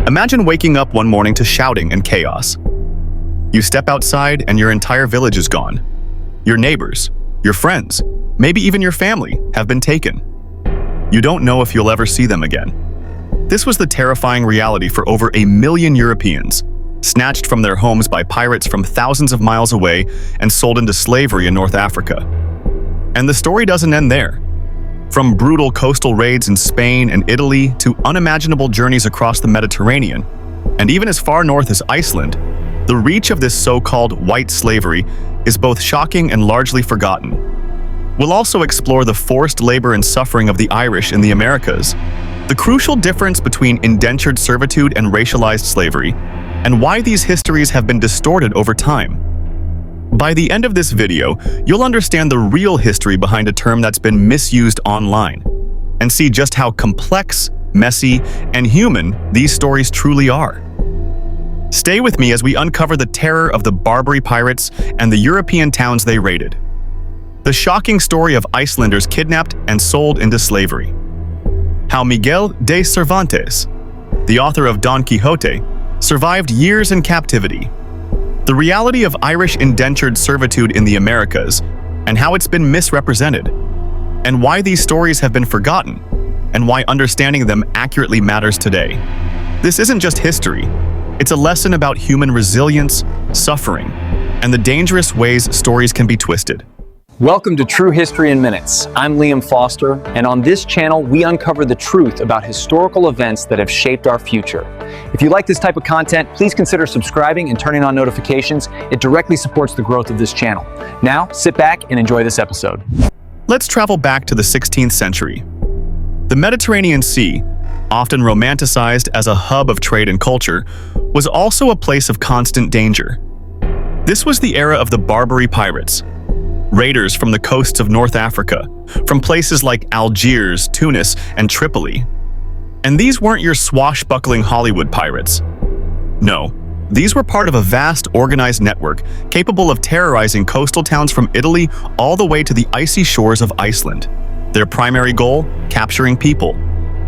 Imagine waking up one morning to shouting and chaos. You step outside and your entire village is gone. Your neighbors, your friends, maybe even your family have been taken. You don't know if you'll ever see them again. This was the terrifying reality for over 1 million Europeans, snatched from their homes by pirates from thousands of miles away and sold into slavery in North Africa. And the story doesn't end there. From brutal coastal raids in Spain and Italy to unimaginable journeys across the Mediterranean, and even as far north as Iceland, the reach of this so-called white slavery is both shocking and largely forgotten. We'll also explore the forced labor and suffering of the Irish in the Americas, the crucial difference between indentured servitude and racialized slavery, and why these histories have been distorted over time. By the end of this video, you'll understand the real history behind a term that's been misused online, and see just how complex, messy, and human these stories truly are. Stay with me as we uncover the terror of the Barbary pirates and the European towns they raided. The shocking story of Icelanders kidnapped and sold into slavery. How Miguel de Cervantes, the author of Don Quixote, survived years in captivity. The reality of Irish indentured servitude in the Americas, and how it's been misrepresented, and why these stories have been forgotten, and why understanding them accurately matters today. This isn't just history, it's a lesson about human resilience, suffering, and the dangerous ways stories can be twisted. Welcome to True History in Minutes. I'm Liam Foster, and on this channel, we uncover the truth about historical events that have shaped our future. If you like this type of content, please consider subscribing and turning on notifications. It directly supports the growth of this channel. Now, sit back and enjoy this episode. Let's travel back to the 16th century. The Mediterranean Sea, often romanticized as a hub of trade and culture, was also a place of constant danger. This was the era of the Barbary pirates, raiders from the coasts of North Africa, from places like Algiers, Tunis, and Tripoli. And these weren't your swashbuckling Hollywood pirates. No, these were part of a vast organized network capable of terrorizing coastal towns from Italy all the way to the icy shores of Iceland. Their primary goal? Capturing people.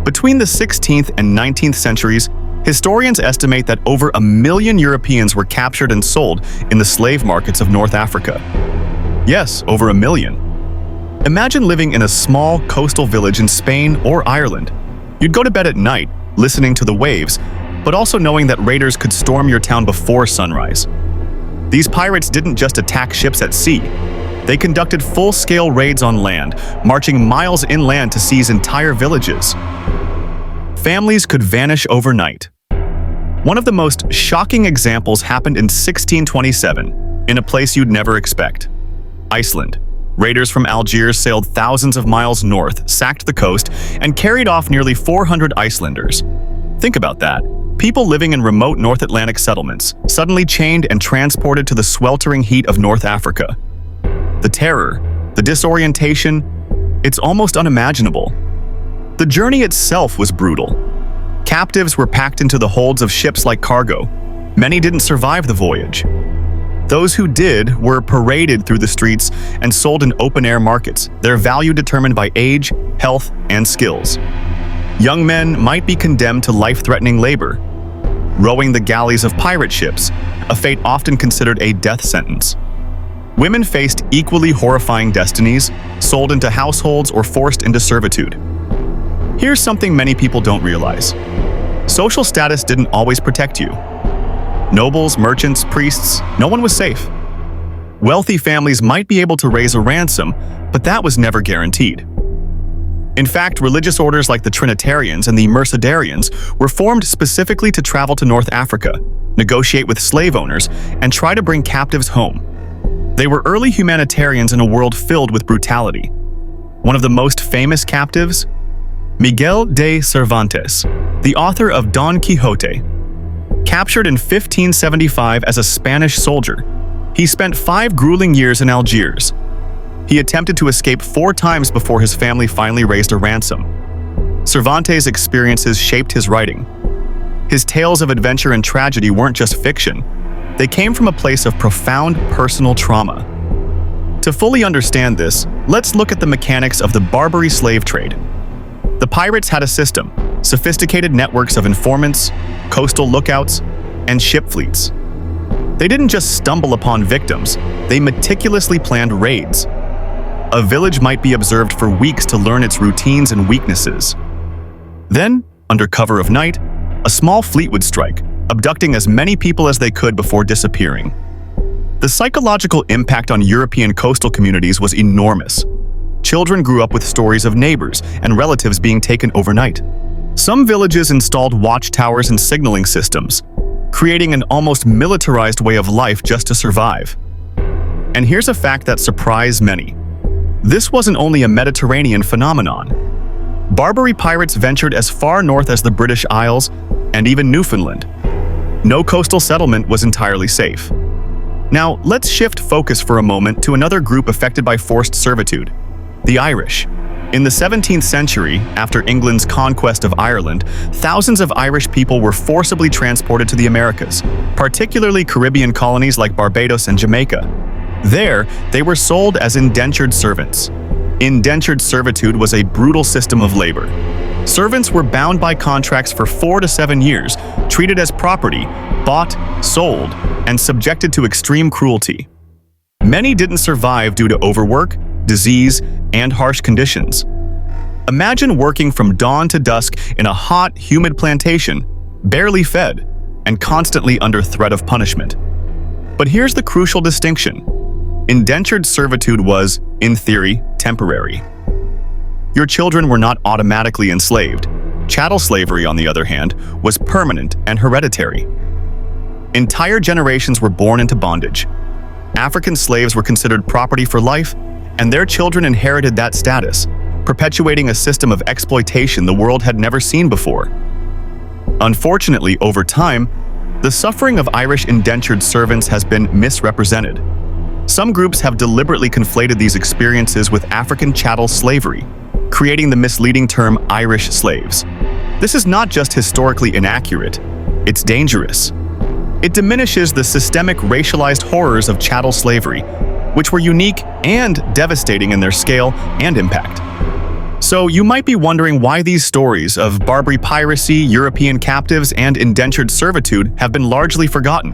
Between the 16th and 19th centuries, historians estimate that over 1 million Europeans were captured and sold in the slave markets of North Africa. Yes, over 1 million. Imagine living in a small coastal village in Spain or Ireland. You'd go to bed at night, listening to the waves, but also knowing that raiders could storm your town before sunrise. These pirates didn't just attack ships at sea. They conducted full-scale raids on land, marching miles inland to seize entire villages. Families could vanish overnight. One of the most shocking examples happened in 1627, in a place you'd never expect. Iceland. Raiders from Algiers sailed thousands of miles north, sacked the coast, and carried off nearly 400 Icelanders. Think about that. People living in remote North Atlantic settlements, suddenly chained and transported to the sweltering heat of North Africa. The terror, the disorientation, it's almost unimaginable. The journey itself was brutal. Captives were packed into the holds of ships like cargo. Many didn't survive the voyage. Those who did were paraded through the streets and sold in open-air markets, their value determined by age, health, and skills. Young men might be condemned to life-threatening labor, rowing the galleys of pirate ships, a fate often considered a death sentence. Women faced equally horrifying destinies, sold into households or forced into servitude. Here's something many people don't realize. Social status didn't always protect you. Nobles, merchants, priests, no one was safe. Wealthy families might be able to raise a ransom, but that was never guaranteed. In fact, religious orders like the Trinitarians and the Mercedarians were formed specifically to travel to North Africa, negotiate with slave owners, and try to bring captives home. They were early humanitarians in a world filled with brutality. One of the most famous captives? Miguel de Cervantes, the author of Don Quixote. Captured in 1575 as a Spanish soldier, he spent 5 grueling years in Algiers. He attempted to escape 4 times before his family finally raised a ransom. Cervantes' experiences shaped his writing. His tales of adventure and tragedy weren't just fiction. They came from a place of profound personal trauma. To fully understand this, let's look at the mechanics of the Barbary slave trade. The pirates had a system, sophisticated networks of informants, coastal lookouts, and ship fleets. They didn't just stumble upon victims, they meticulously planned raids. A village might be observed for weeks to learn its routines and weaknesses. Then, under cover of night, a small fleet would strike, abducting as many people as they could before disappearing. The psychological impact on European coastal communities was enormous. Children grew up with stories of neighbors and relatives being taken overnight. Some villages installed watchtowers and signaling systems, creating an almost militarized way of life just to survive. And here's a fact that surprised many. This wasn't only a Mediterranean phenomenon. Barbary pirates ventured as far north as the British Isles and even Newfoundland. No coastal settlement was entirely safe. Now, let's shift focus for a moment to another group affected by forced servitude, the Irish. In the 17th century, after England's conquest of Ireland, thousands of Irish people were forcibly transported to the Americas, particularly Caribbean colonies like Barbados and Jamaica. There, they were sold as indentured servants. Indentured servitude was a brutal system of labor. Servants were bound by contracts for 4 to 7 years, treated as property, bought, sold, and subjected to extreme cruelty. Many didn't survive due to overwork, disease, and harsh conditions. Imagine working from dawn to dusk in a hot, humid plantation, barely fed, and constantly under threat of punishment. But here's the crucial distinction. Indentured servitude was, in theory, temporary. Your children were not automatically enslaved. Chattel slavery, on the other hand, was permanent and hereditary. Entire generations were born into bondage. African slaves were considered property for life, and their children inherited that status, perpetuating a system of exploitation the world had never seen before. Unfortunately, over time, the suffering of Irish indentured servants has been misrepresented. Some groups have deliberately conflated these experiences with African chattel slavery, creating the misleading term Irish slaves. This is not just historically inaccurate, it's dangerous. It diminishes the systemic racialized horrors of chattel slavery, which were unique and devastating in their scale and impact. So you might be wondering why these stories of Barbary piracy, European captives, and indentured servitude have been largely forgotten.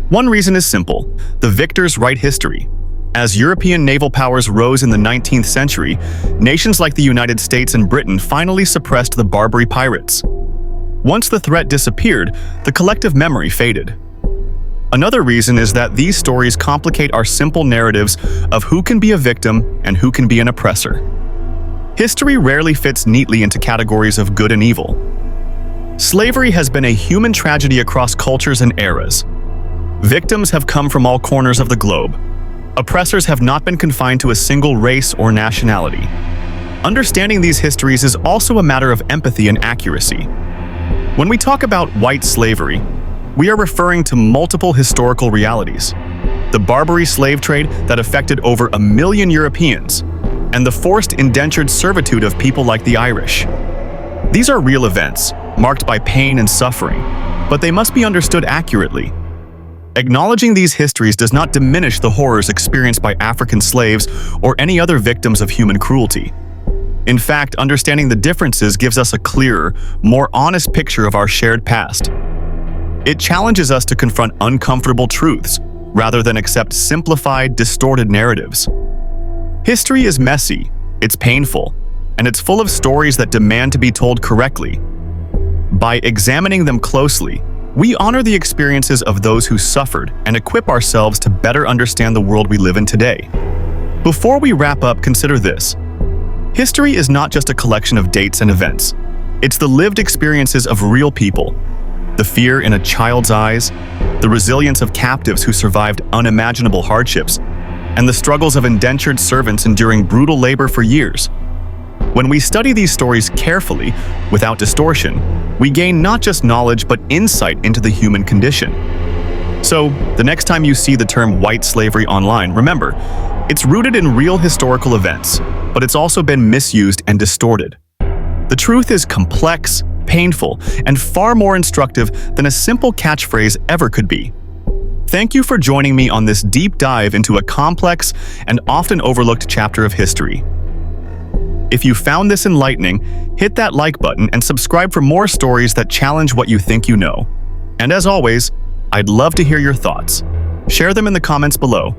One reason is simple: the victors write history. As European naval powers rose in the 19th century, nations like the United States and Britain finally suppressed the Barbary pirates. Once the threat disappeared, the collective memory faded. Another reason is that these stories complicate our simple narratives of who can be a victim and who can be an oppressor. History rarely fits neatly into categories of good and evil. Slavery has been a human tragedy across cultures and eras. Victims have come from all corners of the globe. Oppressors have not been confined to a single race or nationality. Understanding these histories is also a matter of empathy and accuracy. When we talk about white slavery, we are referring to multiple historical realities. The Barbary slave trade that affected over 1 million Europeans, and the forced indentured servitude of people like the Irish. These are real events, marked by pain and suffering, but they must be understood accurately. Acknowledging these histories does not diminish the horrors experienced by African slaves or any other victims of human cruelty. In fact, understanding the differences gives us a clearer, more honest picture of our shared past. It challenges us to confront uncomfortable truths, rather than accept simplified, distorted narratives. History is messy, it's painful, and it's full of stories that demand to be told correctly. By examining them closely, we honor the experiences of those who suffered and equip ourselves to better understand the world we live in today. Before we wrap up, consider this. History is not just a collection of dates and events. It's the lived experiences of real people. The fear in a child's eyes, the resilience of captives who survived unimaginable hardships, and the struggles of indentured servants enduring brutal labor for years. When we study these stories carefully, without distortion, we gain not just knowledge but insight into the human condition. So, the next time you see the term white slavery online, remember, it's rooted in real historical events, but it's also been misused and distorted. The truth is complex, painful, and far more instructive than a simple catchphrase ever could be. Thank you for joining me on this deep dive into a complex and often overlooked chapter of history. If you found this enlightening, hit that like button and subscribe for more stories that challenge what you think you know. And as always, I'd love to hear your thoughts. Share them in the comments below.